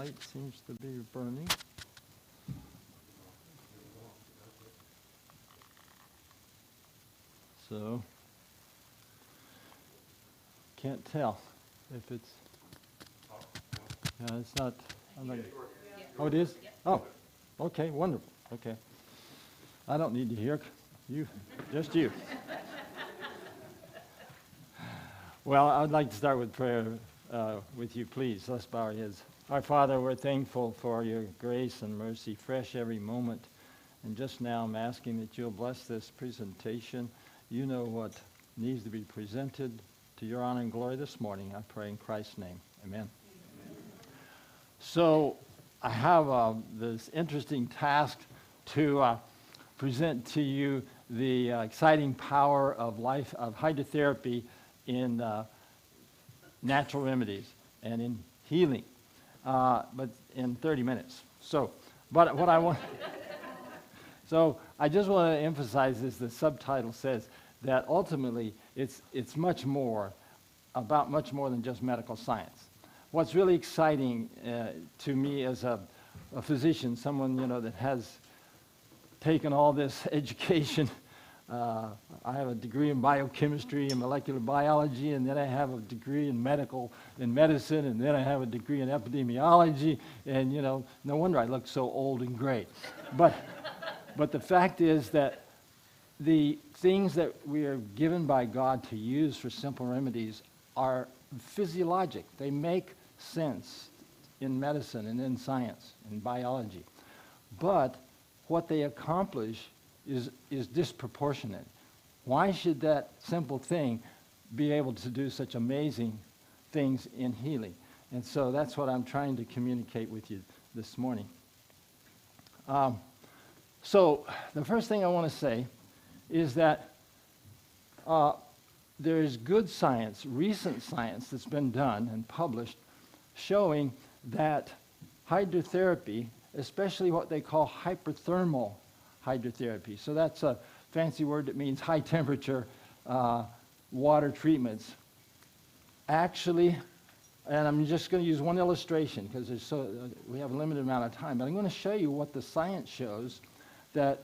light seems to be burning. So, can't tell if it's, it's not, I'm not, oh, it is? Oh, okay, wonderful, okay. I don't need to hear, you, just you. Well, I'd like to start with prayer with you, please. Let's bow our heads. Our Father, we're thankful for your grace and mercy, fresh every moment. And just now I'm asking that you'll bless this presentation. You know what needs to be presented to your honor and glory this morning. I pray in Christ's name. Amen. So I have this interesting task to present to you the exciting power of life of hydrotherapy in natural remedies and in healing, but in 30 minutes. So, but what I want, so I just want to emphasize this. The subtitle says that ultimately it's much more than just medical science. What's really exciting to me as a physician, someone that has taken all this education. I have a degree in biochemistry and molecular biology, and then I have a degree in medicine, and then I have a degree in epidemiology, and no wonder I look so old and gray. But the fact is that the things that we are given by God to use for simple remedies are physiologic. They make sense in medicine and in science and biology. But what they accomplish is disproportionate. Why should that simple thing be able to do such amazing things in healing? And so that's what I'm trying to communicate with you this morning. So the first thing I want to say is that there is good science, recent science that's been done and published showing that hydrotherapy, especially what they call hyperthermal hydrotherapy. So that's a fancy word that means high temperature water treatments. Actually, and I'm just going to use one illustration because we have a limited amount of time, but I'm going to show you what the science shows that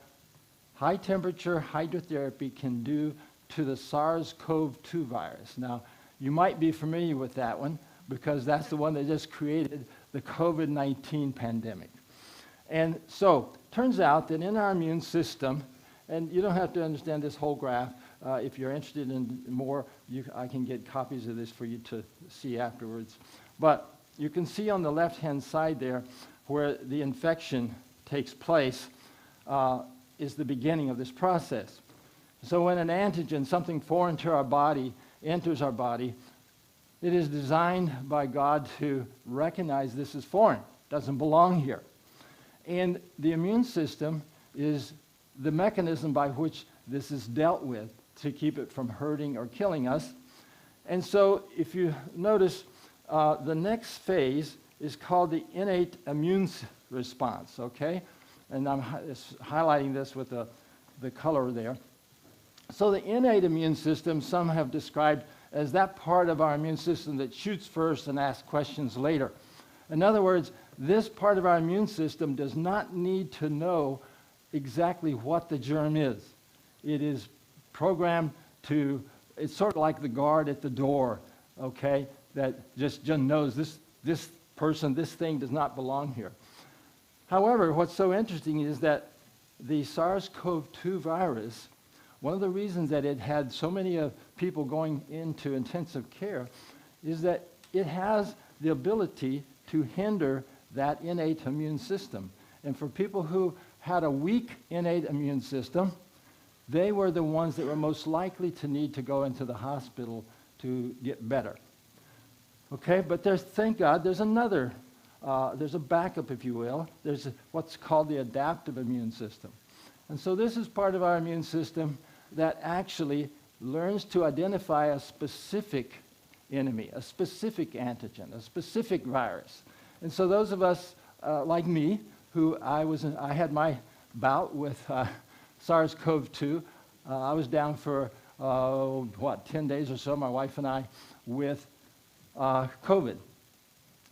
high temperature hydrotherapy can do to the SARS-CoV-2 virus. Now, you might be familiar with that one because that's the one that just created the COVID-19 pandemic. And so, turns out that in our immune system, and you don't have to understand this whole graph. If you're interested in more, I can get copies of this for you to see afterwards. But you can see on the left-hand side there where the infection takes place is the beginning of this process. So when an antigen, something foreign to our body, enters our body, it is designed by God to recognize this as foreign, doesn't belong here. And the immune system is the mechanism by which this is dealt with to keep it from hurting or killing us. And so if you notice, the next phase is called the innate immune response, okay? And I'm highlighting this with the color there. So the innate immune system, some have described as that part of our immune system that shoots first and asks questions later. In other words, this part of our immune system does not need to know exactly what the germ is. It is programmed to, it's sort of like the guard at the door, okay, that just knows this person, this thing does not belong here. However, what's so interesting is that the SARS-CoV-2 virus, one of the reasons that it had so many people going into intensive care is that it has the ability to hinder that innate immune system. And for people who had a weak innate immune system, they were the ones that were most likely to need to go into the hospital to get better. Okay, but thank God, there's another, there's a backup, if you will. There's what's called the adaptive immune system. And so this is part of our immune system that actually learns to identify a specific enemy, a specific antigen, a specific virus. And so those of us like me, who I had my bout with SARS-CoV-2. I was down for 10 days or so, my wife and I, with COVID.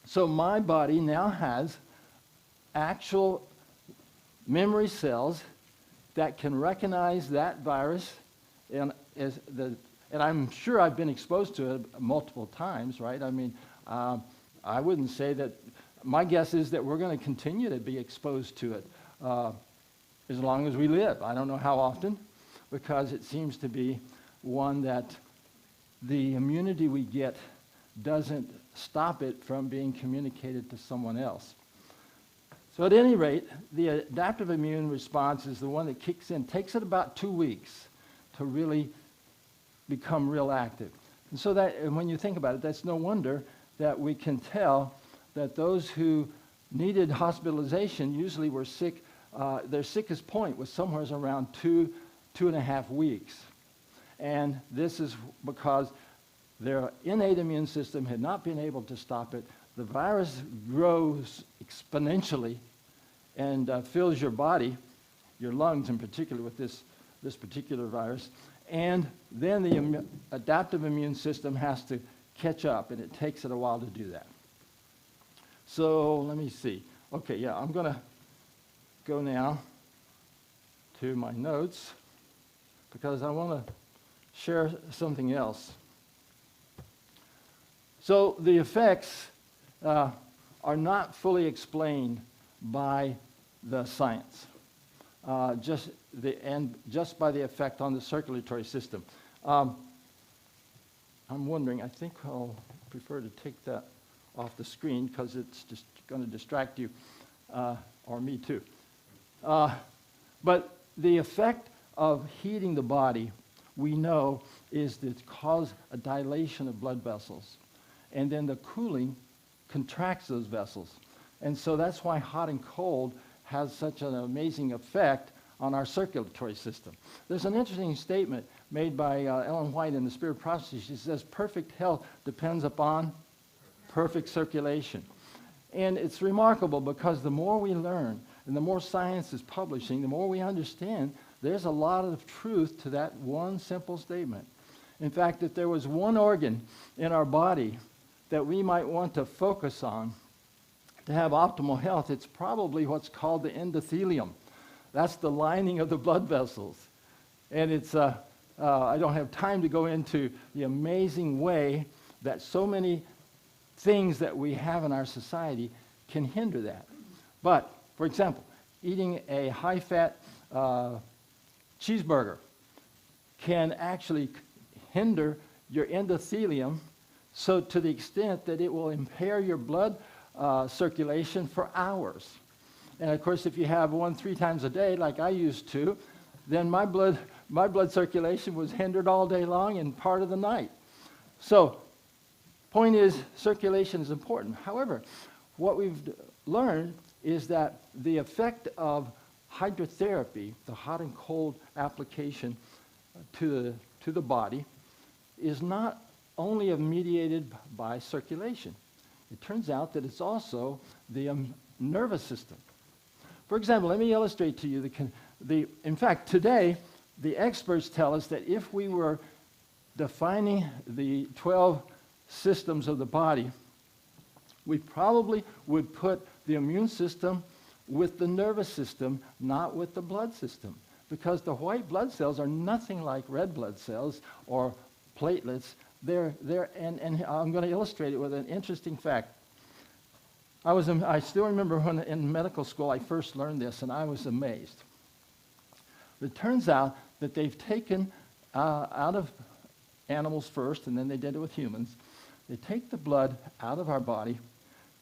So my body now has actual memory cells that can recognize that virus, and I'm sure I've been exposed to it multiple times, right? I mean, I wouldn't say that. My guess is that we're going to continue to be exposed to it as long as we live. I don't know how often, because it seems to be one that the immunity we get doesn't stop it from being communicated to someone else. So at any rate, the adaptive immune response is the one that kicks in. Takes it about 2 weeks to really become real active. And so and when you think about it, that's no wonder that we can tell that those who needed hospitalization usually were sick. Their sickest point was somewhere around 2.5 weeks. And this is because their innate immune system had not been able to stop it. The virus grows exponentially and fills your body, your lungs in particular, with this particular virus. And then the adaptive immune system has to catch up, and it takes it a while to do that. So let me see. Okay, yeah, I'm going to go now to my notes because I want to share something else. So the effects are not fully explained by the science, just by the effect on the circulatory system. I'm wondering, I think I'll prefer to take that off the screen because it's just going to distract you, or me too. But the effect of heating the body, we know, is to cause a dilation of blood vessels. And then the cooling contracts those vessels. And so that's why hot and cold has such an amazing effect on our circulatory system. There's an interesting statement made by Ellen White in The Spirit of Prophecy. She says, perfect health depends upon perfect circulation. And it's remarkable because the more we learn and the more science is publishing, the more we understand there's a lot of truth to that one simple statement. In fact, if there was one organ in our body that we might want to focus on to have optimal health, it's probably what's called the endothelium. That's the lining of the blood vessels. And it's, I don't have time to go into the amazing way that so many things that we have in our society can hinder that. But, for example, eating a high-fat cheeseburger can actually hinder your endothelium, so to the extent that it will impair your blood circulation for hours. And of course, if you have 1-3 times a day, like I used to, then my blood circulation was hindered all day long and part of the night. So, point is, circulation is important. However, what we've learned is that the effect of hydrotherapy, the hot and cold application to the body, is not only mediated by circulation. It turns out that it's also the nervous system. For example, let me illustrate to you in fact, today, the experts tell us that if we were defining the 12 systems of the body, we probably would put the immune system with the nervous system, not with the blood system, because the white blood cells are nothing like red blood cells or platelets. And I'm going to illustrate it with an interesting fact. I still remember when in medical school I first learned this, and I was amazed. It turns out that they've taken out of animals first, and then they did it with humans. They take the blood out of our body.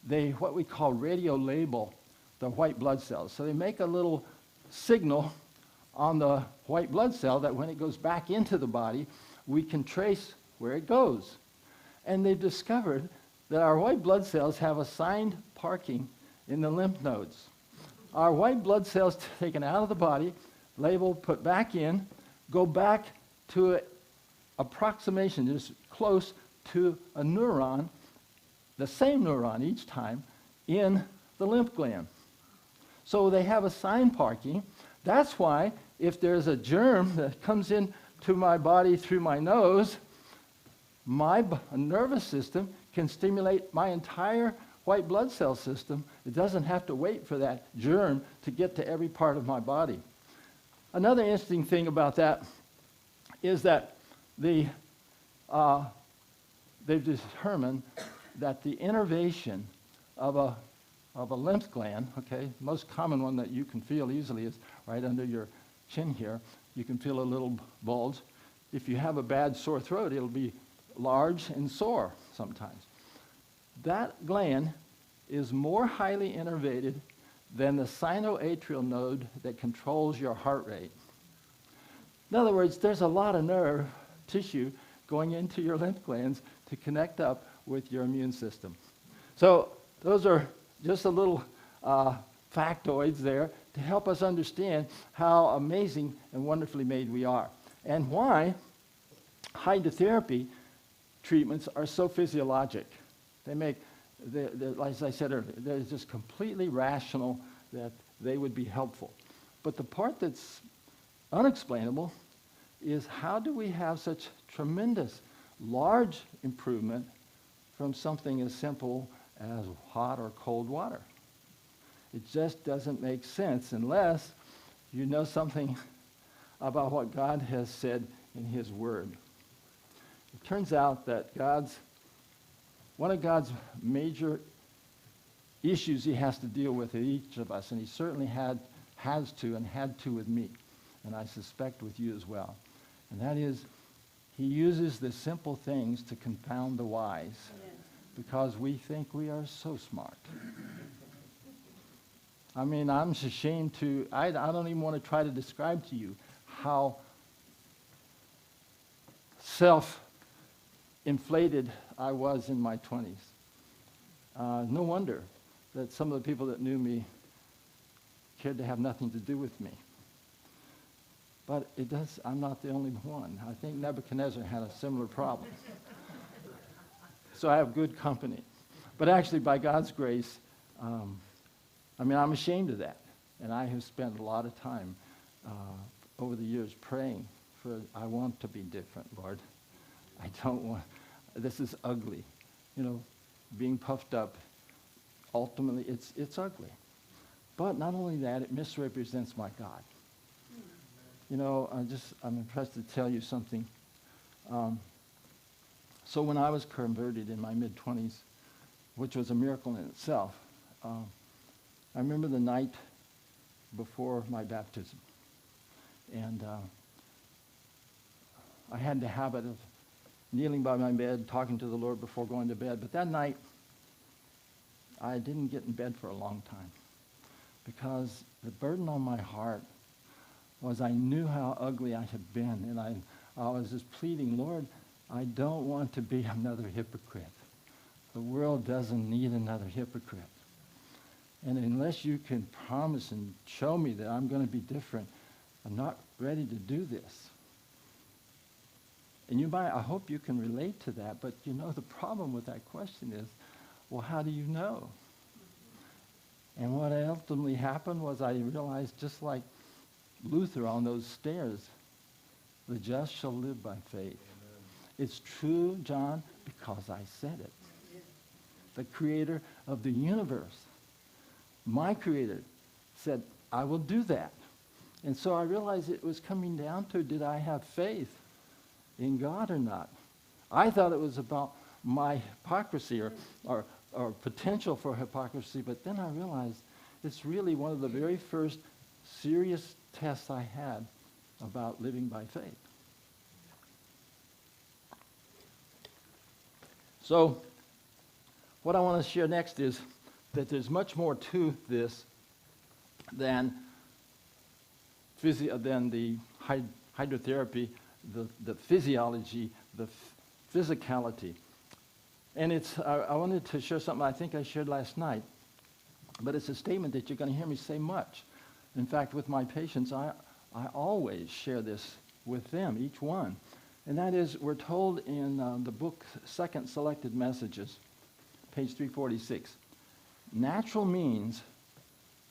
They, what we call, radiolabel the white blood cells. So they make a little signal on the white blood cell that when it goes back into the body, we can trace where it goes. And they've discovered that our white blood cells have assigned parking in the lymph nodes. Our white blood cells taken out of the body, labeled, put back in, go back to an approximation, just close to a neuron, the same neuron each time, in the lymph gland. So they have assigned parking. That's why if there's a germ that comes into my body through my nose, my nervous system can stimulate my entire white blood cell system, it doesn't have to wait for that germ to get to every part of my body. Another interesting thing about that is that they've determined that the innervation of a lymph gland, okay, most common one that you can feel easily is right under your chin here. You can feel a little bulge. If you have a bad sore throat, it'll be large and sore sometimes. That gland is more highly innervated than the sinoatrial node that controls your heart rate. In other words, there's a lot of nerve tissue going into your lymph glands to connect up with your immune system. So those are just a little factoids there to help us understand how amazing and wonderfully made we are, and why hydrotherapy treatments are so physiologic. They make, as I said earlier, they're just completely rational that they would be helpful. But the part that's unexplainable is, how do we have such tremendous, large improvement from something as simple as hot or cold water? It just doesn't make sense unless you know something about what God has said in His Word. It turns out that one of God's major issues He has to deal with each of us, and He certainly has to with me, and I suspect with you as well. And that is, He uses the simple things to confound the wise, because we think we are so smart. I mean, I'm ashamed to, I don't even want to try to describe to you how self-inflated I was in my 20s. No wonder that some of the people that knew me cared to have nothing to do with me. But I'm not the only one. I think Nebuchadnezzar had a similar problem. So I have good company. But actually, by God's grace, I'm ashamed of that. And I have spent a lot of time over the years praying I want to be different, Lord. I don't want, this is ugly. Being puffed up, ultimately, it's ugly. But not only that, it misrepresents my God. I'm impressed to tell you something. So when I was converted in my mid-20s, which was a miracle in itself, I remember the night before my baptism. And I had the habit of kneeling by my bed, talking to the Lord before going to bed. But that night, I didn't get in bed for a long time, because the burden on my heart was, I knew how ugly I had been, and I was just pleading, Lord, I don't want to be another hypocrite. The world doesn't need another hypocrite. And unless you can promise and show me that I'm going to be different, I'm not ready to do this. And I hope you can relate to that, but the problem with that question is, well, how do you know? And what ultimately happened was, I realized, just like Luther on those stairs, the just shall live by faith. Amen. It's true, John, because I said it. The creator of the universe, my creator, said, I will do that. And so I realized it was coming down to, did I have faith in God or not? I thought it was about my hypocrisy or potential for hypocrisy, but then I realized it's really one of the very first serious tests I had about living by faith. So what I want to share next is that there's much more to this than the hydrotherapy, the physiology, the physicality. And I wanted to share something I think I shared last night, but it's a statement that you're going to hear me say much. In fact, with my patients, I always share this with them, each one. And that is, we're told in the book, Second Selected Messages, page 346, natural means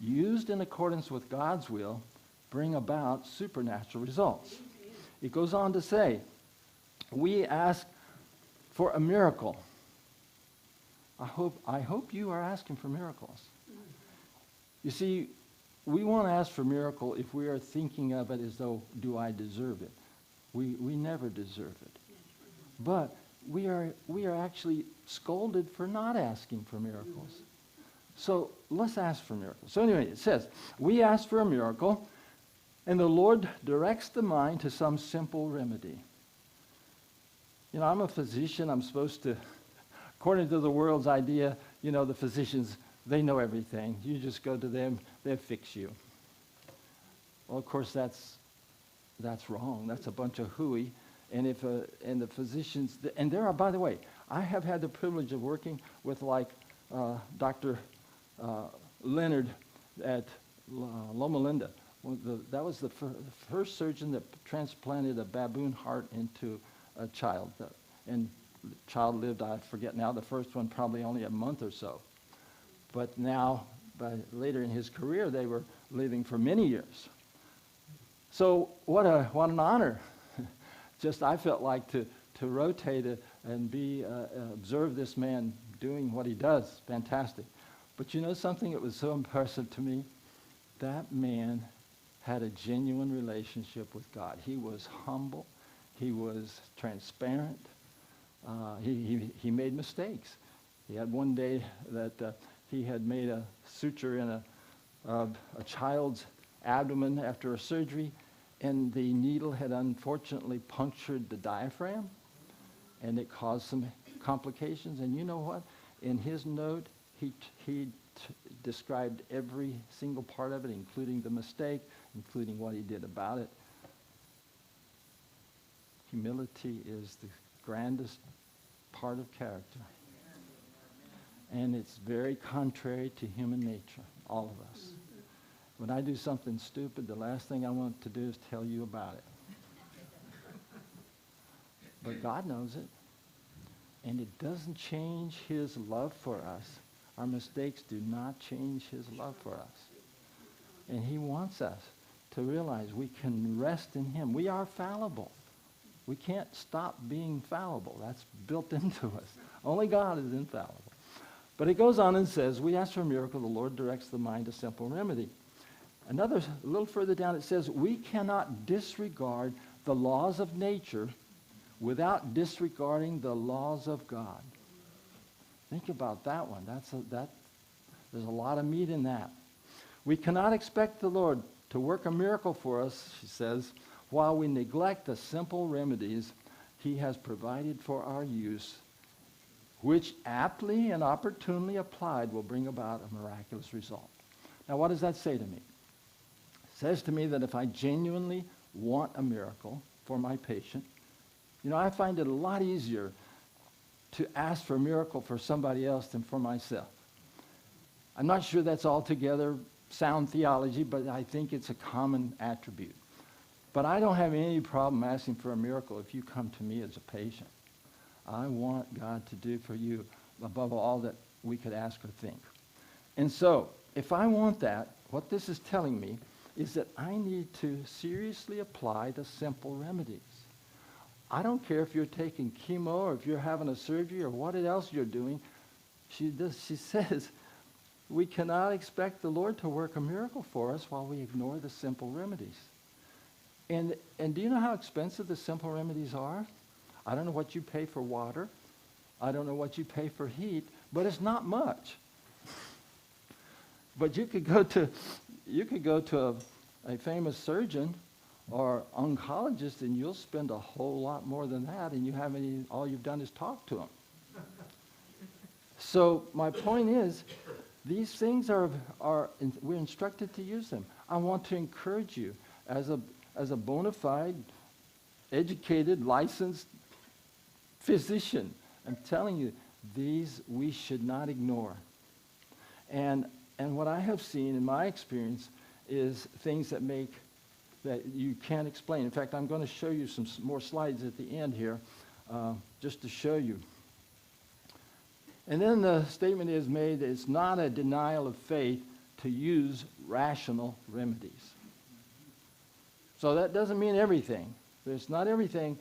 used in accordance with God's will bring about supernatural results. It goes on to say, we ask for a miracle. I hope you are asking for miracles. You see, we won't ask for miracle if we are thinking of it as though, do I deserve it? We never deserve it. But we are actually scolded for not asking for miracles. So let's ask for miracles. So anyway, it says, we ask for a miracle, and the Lord directs the mind to some simple remedy. You know, I'm a physician. I'm supposed to, according to the world's idea, you know, the physicians, they know everything. You just go to them, they'll fix you. Well, of course, that's wrong. That's a bunch of hooey. And and the physicians, and there are, by the way, I have had the privilege of working with like Dr. Leonard at Loma Linda. That was the first surgeon that transplanted a baboon heart into a child. And the child lived, I forget now, the first one probably only a month or so. But now, later in his career, they were living for many years. So what an honor. Just I felt like to rotate it and observe this man doing what he does. Fantastic. But you know something that was so impressive to me? That man had a genuine relationship with God. He was humble. He was transparent. He made mistakes. He had one day that he had made a suture in a child's abdomen after a surgery, and the needle had unfortunately punctured the diaphragm, and it caused some complications. And you know what? In his note, he described every single part of it, including the mistake, including what he did about it. Humility is the grandest part of character. And it's very contrary to human nature, all of us. When I do something stupid, the last thing I want to do is tell you about it. But God knows it. And it doesn't change his love for us. Our mistakes do not change his love for us. And he wants us to realize we can rest in him. We are fallible. We can't stop being fallible. That's built into us. Only God is infallible. But it goes on and says, we ask for a miracle, the Lord directs the mind to simple remedy. A little further down it says, we cannot disregard the laws of nature without disregarding the laws of God. Think about that one. There's a lot of meat in that. We cannot expect the Lord to work a miracle for us, she says, while we neglect the simple remedies he has provided for our use, which aptly and opportunely applied will bring about a miraculous result. Now, what does that say to me? It says to me that if I genuinely want a miracle for my patient, you know, I find it a lot easier to ask for a miracle for somebody else than for myself. I'm not sure that's altogether sound theology, but I think it's a common attribute. But I don't have any problem asking for a miracle if you come to me as a patient. I want God to do for you above all that we could ask or think. And so, if I want that, what this is telling me is that I need to seriously apply the simple remedies. I don't care if you're taking chemo or if you're having a surgery or what else you're doing. She says, we cannot expect the Lord to work a miracle for us while we ignore the simple remedies. And do you know how expensive the simple remedies are? I don't know what you pay for water. I don't know what you pay for heat, but it's not much. But you could go to a famous surgeon or oncologist, and you'll spend a whole lot more than that, and all you've done is talk to them. So my point is, these things we're instructed to use them. I want to encourage you as a bona fide, educated, licensed physician. I'm telling you, these we should not ignore. And what I have seen in my experience is things that you can't explain. In fact, I'm going to show you some more slides at the end here, just to show you. And then the statement is made that it's not a denial of faith to use rational remedies. So that doesn't mean everything. It's not everything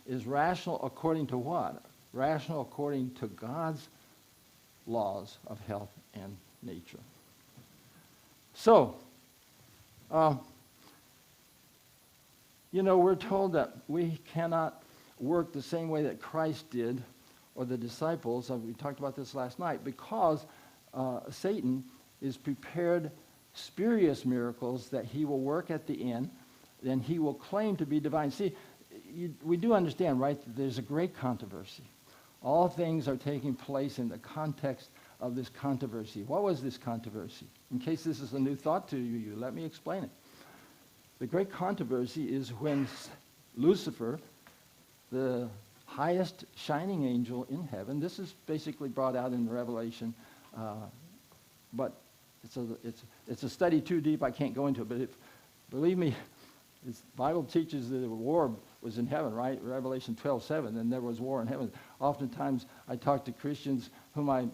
is rational according to what? Rational according to God's laws of health and nature. So, we're told that we cannot work the same way that Christ did or the disciples. We talked about this last night, because Satan is prepared spurious miracles that he will work at the end, then he will claim to be divine. See, we do understand, right, that there's a great controversy. All things are taking place in the context of this controversy. What was this controversy? In case this is a new thought to you, let me explain it. The great controversy is when Lucifer, the highest shining angel in heaven, this is basically brought out in Revelation, but it's a study too deep, I can't go into it, but believe me, the Bible teaches that a war was in heaven, right? Revelation 12:7, and there was war in heaven. Oftentimes, I talk to Christians whom I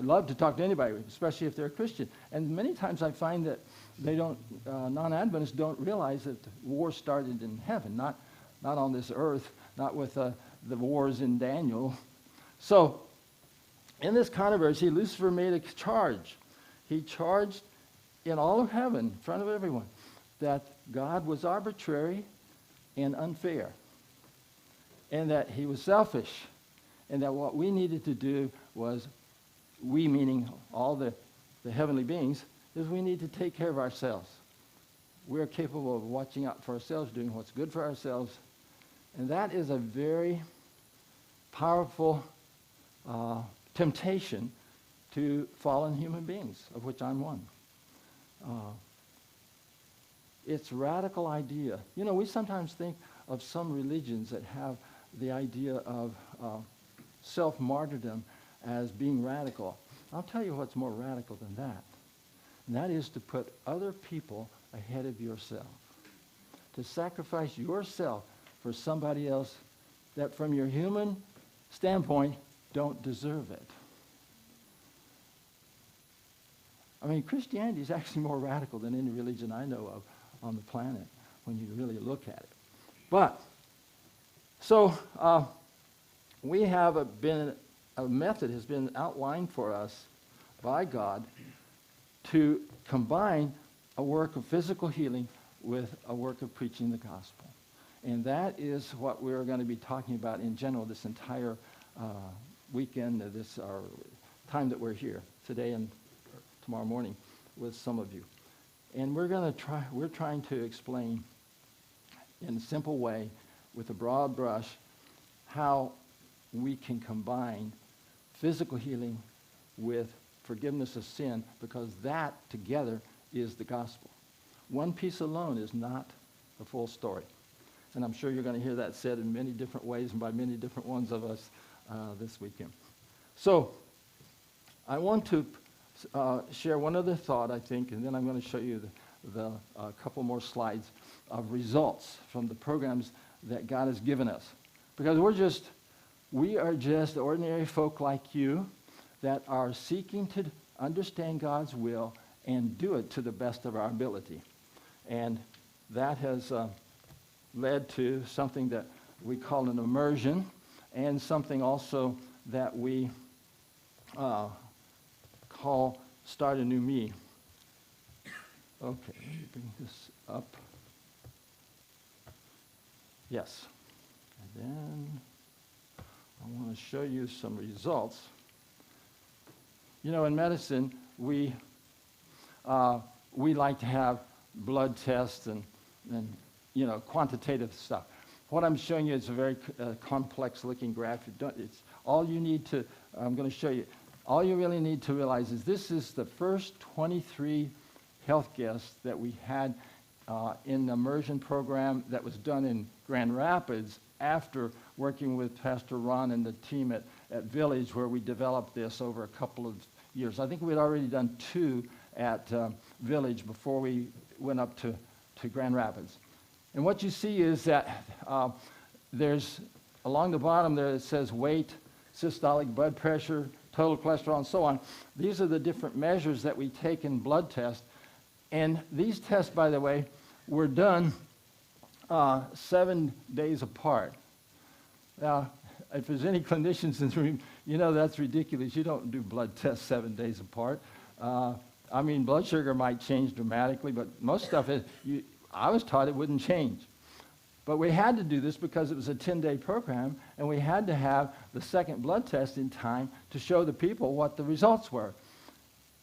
love to talk to anybody, especially if they're a Christian. And many times I find that they non-Adventists don't realize that the war started in heaven, not on this earth, not with the wars in Daniel. So, in this controversy, Lucifer made a charge. He charged in all of heaven, in front of everyone, that God was arbitrary and unfair, and that he was selfish, and that what we needed to do was, we meaning all the heavenly beings, is we need to take care of ourselves. We're capable of watching out for ourselves, doing what's good for ourselves, and that is a very powerful temptation to fallen human beings, of which I'm one. It's a radical idea. We sometimes think of some religions that have the idea of self-martyrdom as being radical. I'll tell you what's more radical than that. And that is to put other people ahead of yourself. To sacrifice yourself for somebody else that from your human standpoint don't deserve it. I mean, Christianity is actually more radical than any religion I know of on the planet when you really look at it. But, so we have a method has been outlined for us by God to combine a work of physical healing with a work of preaching the gospel. And that is what we're going to be talking about in general this entire weekend, this time that we're here, today and tomorrow morning with some of you. And we're trying to explain in a simple way, with a broad brush, how we can combine physical healing with forgiveness of sin, because that together is the gospel. One piece alone is not the full story. And I'm sure you're going to hear that said in many different ways and by many different ones of us this weekend. So I want to share one other thought, I think, and then I'm going to show you the couple more slides of results from the programs that God has given us. Because we are just ordinary folk like you that are seeking to understand God's will and do it to the best of our ability. And that has led to something that we call an immersion, and something also that we call Start a New Me. Okay, let me bring this up. Yes. And then I want to show you some results. In medicine, we like to have blood tests and quantitative stuff. What I'm showing you is a very complex-looking graph. I'm going to show you. All you really need to realize is this is the first 23 health guests that we had in the immersion program that was done in Grand Rapids after working with Pastor Ron and the team at Village, where we developed this over a couple of years. I think we had already done 2 at Village before we went up to Grand Rapids. And what you see is that there's, along the bottom there, it says weight, systolic blood pressure, total cholesterol, and so on. These are the different measures that we take in blood tests. And these tests, by the way, were done 7 days apart. Now, if there's any clinicians in the room, You know, that's ridiculous. You don't do blood tests 7 days apart. I mean, blood sugar might change dramatically, but most stuff, I was taught it wouldn't change. But we had to do this because it was a 10-day program, and we had to have the second blood test in time to show the people what the results were.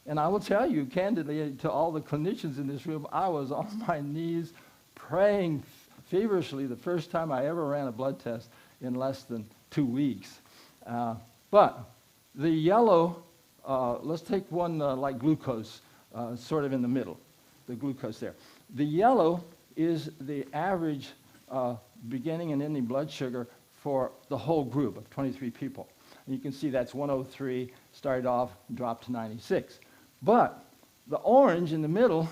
And I will tell you, candidly, to all the clinicians in this room, I was on my knees praying feverishly the first time I ever ran a blood test in less than 2 weeks. But the yellow, let's take one like glucose, sort of in the middle, the glucose there. The yellow is the average beginning and ending blood sugar for the whole group of 23 people. And you can see that's 103, started off, dropped to 96. But the orange in the middle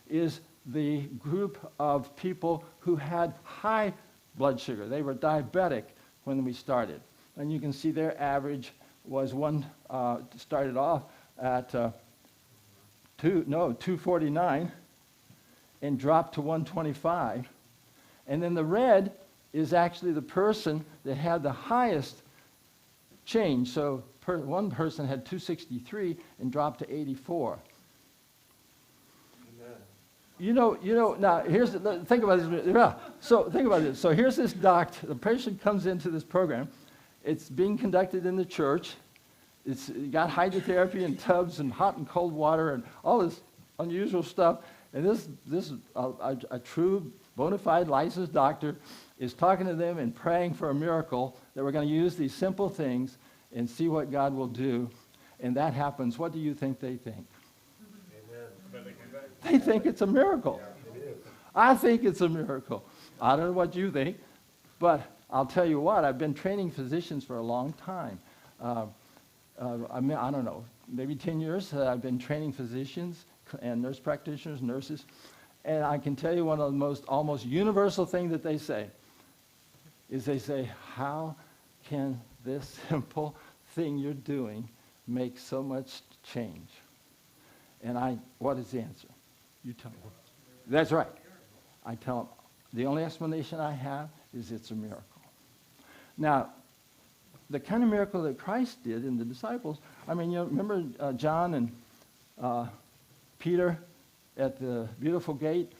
is the group of people who had high blood sugar. They were diabetic when we started. And you can see their average was started off at 249 and dropped to 125. And then the red is actually the person that had the highest change. So one person had 263 and dropped to 84. Amen. You know. Now think about this. Yeah. So think about this. So here's this doctor. The patient comes into this program. It's being conducted in the church. It's got hydrotherapy and tubs and hot and cold water and all this unusual stuff. And this a true bona fide licensed doctor is talking to them and praying for a miracle that we're going to use these simple things and see what God will do. And that happens. What do you think they think? Amen. They think it's a miracle. Yeah, it is. I think it's a miracle. I don't know what you think, but I'll tell you what, I've been training physicians for a long time. I don't know, maybe 10 years I've been training physicians and nurse practitioners, nurses, and I can tell you one of the most almost universal things that they say is they say, how can this simple thing you're doing make so much change? And what is the answer? You tell me. That's right. I tell them, the only explanation I have is it's a miracle. Now, the kind of miracle that Christ did in the disciples, I mean, you remember John and Peter at the beautiful gate,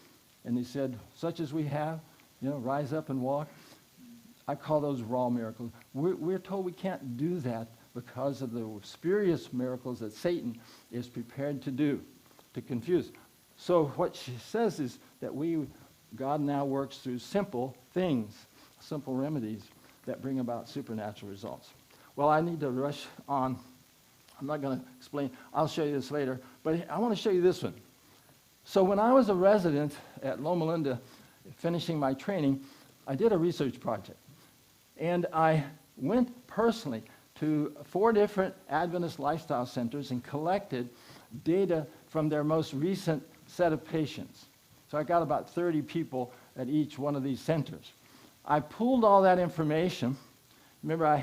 and he said, such as we have, rise up and walk. I call those raw miracles. We're told we can't do that because of the spurious miracles that Satan is prepared to do, to confuse. So what she says is that God now works through simple things, simple remedies that bring about supernatural results. Well, I need to rush on. I'm not going to explain. I'll show you this later. But I want to show you this one. So when I was a resident at Loma Linda, finishing my training, I did a research project. And I went personally to 4 different Adventist lifestyle centers and collected data from their most recent set of patients. So I got about 30 people at each one of these centers. I pulled all that information. Remember, I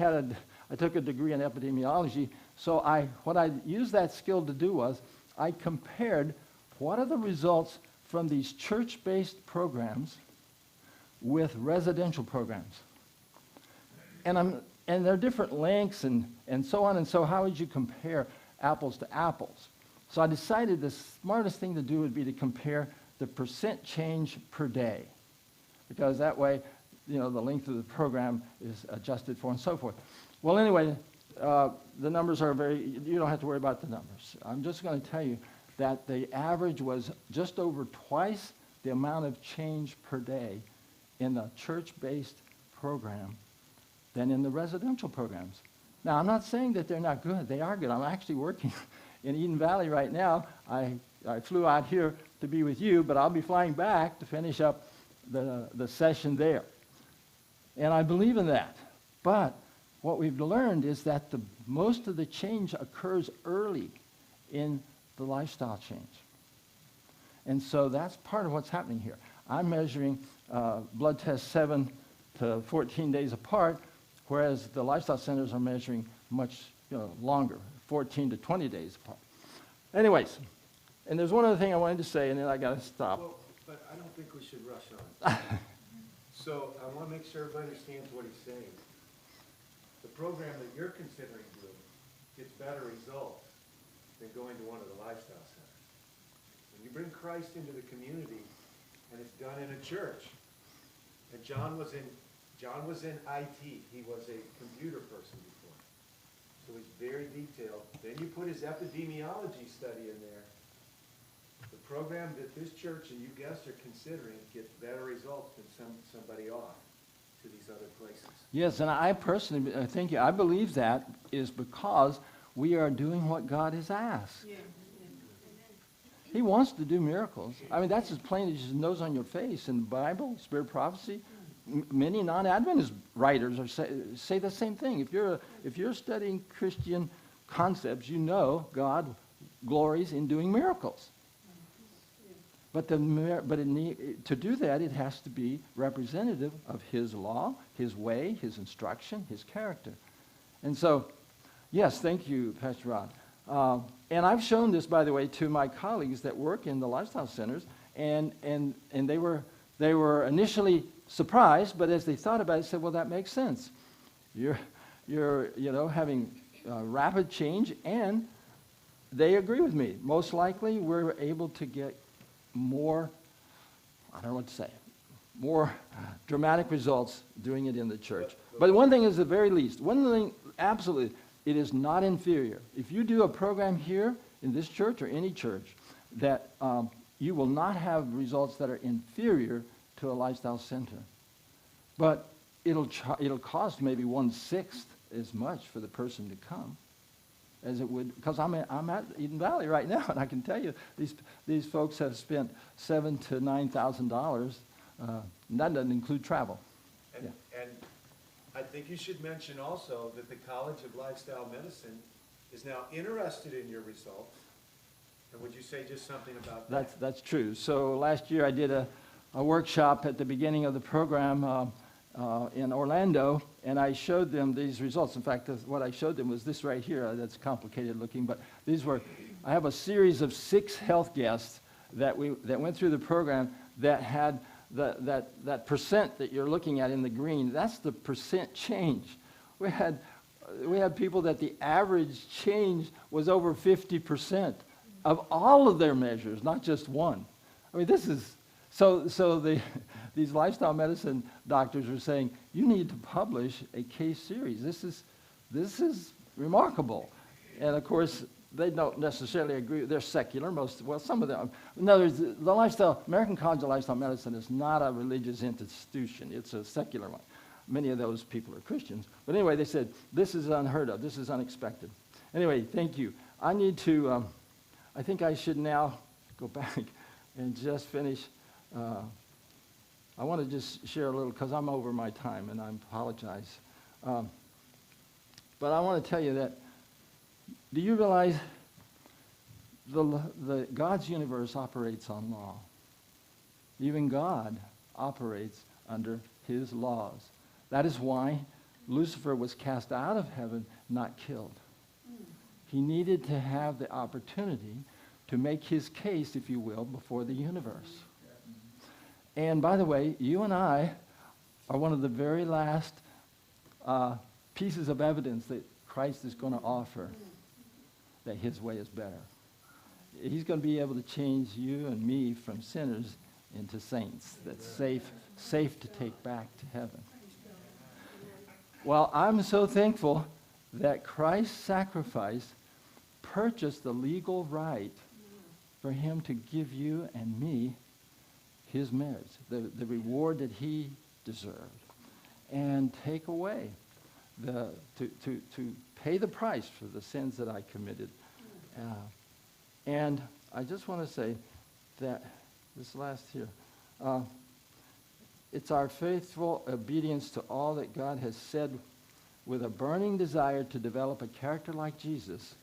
took a degree in epidemiology, so what I used that skill to do was I compared what are the results from these church-based programs with residential programs. And there are different lengths and so on, and so how would you compare apples to apples? So I decided the smartest thing to do would be to compare the percent change per day, because that way, the length of the program is adjusted for and so forth. Well, anyway, the numbers are you don't have to worry about the numbers. I'm just going to tell you that the average was just over twice the amount of change per day in the church-based program than in the residential programs. Now, I'm not saying that they're not good. They are good. I'm actually working in Eden Valley right now. I flew out here to be with you, but I'll be flying back to finish up the session there. And I believe in that. But what we've learned is that most of the change occurs early in the lifestyle change. And so that's part of what's happening here. I'm measuring blood tests 7 to 14 days apart, whereas the lifestyle centers are measuring much longer, 14 to 20 days apart. Anyways, and there's one other thing I wanted to say, and then I got to stop. Well, but I don't think we should rush on. So I want to make sure everybody understands what he's saying. the program that you're considering doing gets better results than going to one of the lifestyle centers. When you bring Christ into the community, and it's done in a church, and John was in IT. He was a computer person before, so he's very detailed. Then you put his epidemiology study in there. The program that this church and you guests are considering gets better results than somebody off to these other places. Yes, and I personally I believe that is because we are doing what God has asked. Yeah. He wants to do miracles. I mean, that's as plain as his nose on your face. In the Bible, Spirit of Prophecy, many non-Adventist writers say the same thing. If you're studying Christian concepts, you know God glories in doing miracles. But to do that, it has to be representative of his law, his way, his instruction, his character. And so, yes, thank you, Pastor Rod. And I've shown this, by the way, to my colleagues that work in the lifestyle centers, and they were initially surprised, but as they thought about it, said, well, that makes sense. You're having rapid change, and they agree with me. Most likely, we're able to get more, I don't know what to say, more dramatic results doing it in the church. But one thing is the very least. One thing, absolutely, it is not inferior. If you do a program here in this church or any church, that you will not have results that are inferior to a lifestyle center. But it'll cost maybe 1/6 as much for the person to come as it would, because I'm at Eden Valley right now, and I can tell you these folks have spent $7,000 to $9,000, and that doesn't include travel. And I think you should mention also that the College of Lifestyle Medicine is now interested in your results. And would you say just something about that? That's true. So last year I did a workshop at the beginning of the program in Orlando, and I showed them these results. In fact, what I showed them was this right here. That's complicated looking, but I have a series of 6 health guests that went through the program that had that percent that you're looking at in the green. That's the percent change. We had people that the average change was over 50% of all of their measures, not just one. I mean, this is these lifestyle medicine doctors are saying, you need to publish a case series. This is remarkable. And of course, they don't necessarily agree. They're secular, some of them. In other words, the American College of Lifestyle Medicine is not a religious institution. It's a secular one. Many of those people are Christians. But anyway, they said, this is unheard of. This is unexpected. Anyway, thank you. I need to, I think I should now go back and just finish. I want to just share a little, because I'm over my time, and I apologize. But I want to tell you that, do you realize the God's universe operates on law? Even God operates under his laws. That is why Lucifer was cast out of heaven, not killed. He needed to have the opportunity to make his case, if you will, before the universe. And by the way, you and I are one of the very last pieces of evidence that Christ is going to offer that his way is better. He's going to be able to change you and me from sinners into saints. That's safe to take back to heaven. Well, I'm so thankful that Christ's sacrifice purchased the legal right for him to give you and me his merits, the reward that he deserved, and take away to pay the price for the sins that I committed. And I just want to say that this last here, it's our faithful obedience to all that God has said with a burning desire to develop a character like Jesus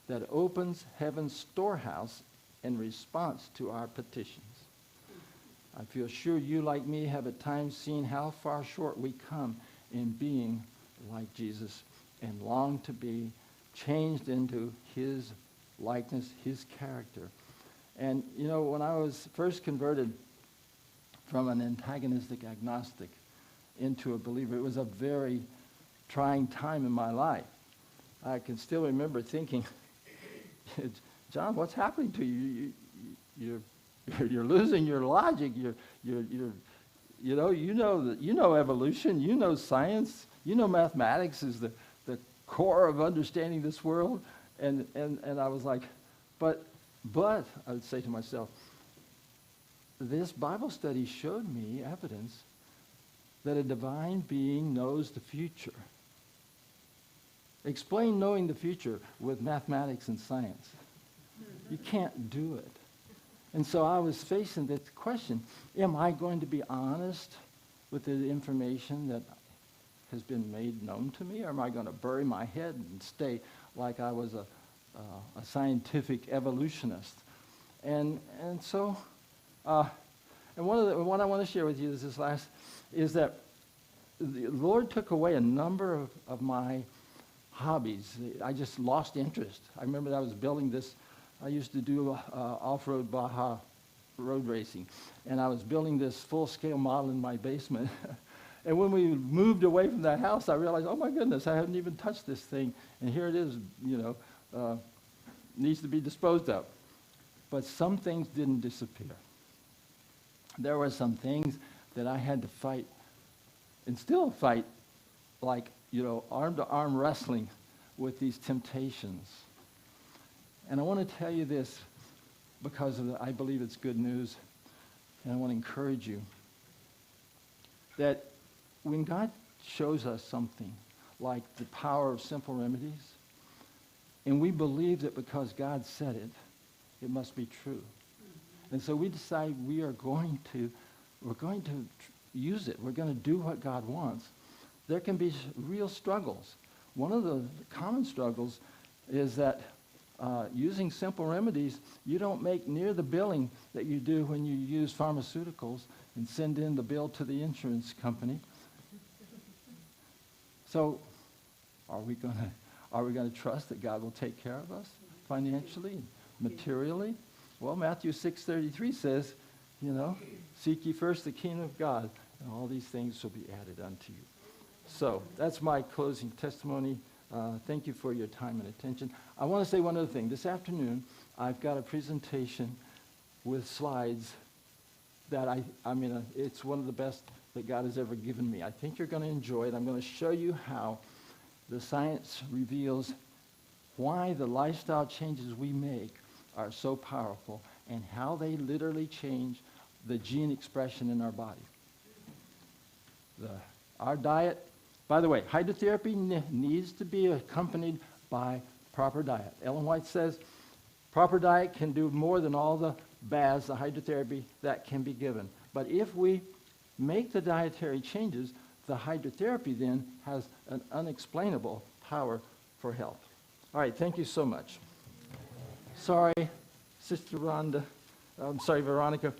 that opens heaven's storehouse in response to our petitions. I feel sure you, like me, have at times seen how far short we come in being like Jesus and long to be changed into his likeness, his character. And, you know, when I was first converted from an antagonistic agnostic into a believer, it was a very trying time in my life. I can still remember thinking, John, what's happening to you? You're losing your logic. You know evolution. You know science. You know mathematics is the core of understanding this world. And I was like, but I would say to myself, this Bible study showed me evidence that a divine being knows the future. Explain knowing the future with mathematics and science. You can't do it. And so I was facing this question, am I going to be honest with the information that has been made known to me, or am I going to bury my head and stay like I was a scientific evolutionist? And what I want to share with you is that the Lord took away a number of my hobbies. I just lost interest. I remember that I was building this. I used to do off-road Baja road racing, and I was building this full-scale model in my basement. And when we moved away from that house, I realized, oh my goodness, I haven't even touched this thing, and here it is, needs to be disposed of. But some things didn't disappear. There were some things that I had to fight, and still fight, like, arm-to-arm wrestling with these temptations. And I want to tell you this because I believe it's good news, and I want to encourage you that when God shows us something like the power of simple remedies, and we believe that because God said it, it must be true. And so we decide we're going to use it. We're going to do what God wants. There can be real struggles. One of the common struggles is that using simple remedies, you don't make near the billing that you do when you use pharmaceuticals and send in the bill to the insurance company. So are we going to trust that God will take care of us financially, materially? Well, Matthew 6:33 says, seek ye first the kingdom of God, and all these things shall be added unto you. So that's my closing testimony. Thank you for your time and attention. I want to say one other thing. This afternoon, I've got a presentation with slides that it's one of the best that God has ever given me. I think you're going to enjoy it. I'm going to show you how the science reveals why the lifestyle changes we make are so powerful and how they literally change the gene expression in our body. Our diet, by the way, hydrotherapy needs to be accompanied by proper diet. Ellen White says proper diet can do more than all the baths, the hydrotherapy that can be given. But if we make the dietary changes, the hydrotherapy then has an unexplainable power for health. All right, thank you so much. Sorry, Sister Veronica.